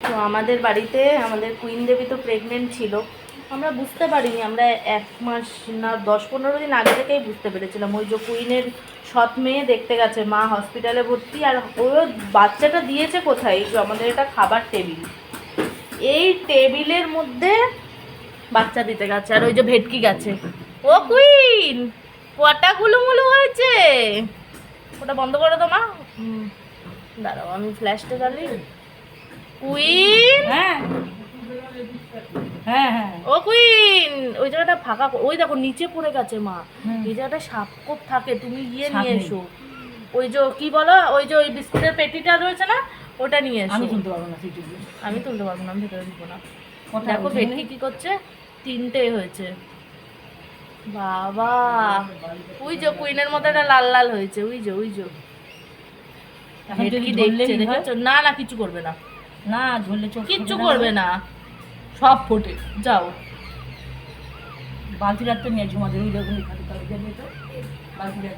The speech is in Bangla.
তো আমাদের বাড়িতে আমাদের কুইন দেবী তো প্রেগনেন্ট ছিল, আমরা বুঝতে পারিনি, আমরা 1 মাস না 10-15 দিন আগে থেকেই বুঝতে পেরেছিলাম। ওই যে কুইনের সৎ মেয়ে দেখতে গেছে, মা হসপিটালে ভর্তি, আর ও বাচ্চাটা দিয়েছে কোথায়, এই যে আমাদের এটা খাবার টেবিল, এই টেবিলের মধ্যে বাচ্চা দিতে গেছে, আর ওই যে ভেটকি গেছে। ও কুইন, কটা গুলুমুলু হয়েছে, ওটা বন্ধ করো তো মা। দাঁড়াও আমি ফ্ল্যাশটা জ্বালিয়ে। কুইন, হ্যাঁ হ্যাঁ হ্যাঁ ও কুইন, ওই জায়গাটা ফাঁকা ওই দেখো নিচে পড়ে গেছে মা। এই জায়গাটা সাপ কোপ থাকে, তুমি গিয়ে সাপ নিয়ে নেই। এসো। ওই যে কি বলো, ওই যে ওই বিস্কুটের পেটিটা রয়েছে না, ওটা নিয়ে এসো। আমি শুনতে পারবো না সেইটুকু। আমি তুলতে পারবো না, আমি ভেতরে দিব না। কথা দেখো বলছি ভেটকি না। কি করছে, 3টে হয়েছে বাবা। ওই যে কুইনের মতো একটা লাল লাল হয়েছে, ওই যে ওই যে এখন যদি ভেটকি ধরলে দেখছে, কি হয়? দেখেছো? না না কিছু করবে না, না ধরলে চোখ কিচ্ছু ফোটে করবে না, সব ফোটে। যাও বালতি রাখতে নিয়ে ঝুমাতে ওই দেখুন খাতে তাহলে যাবে তো বালতি রাখতে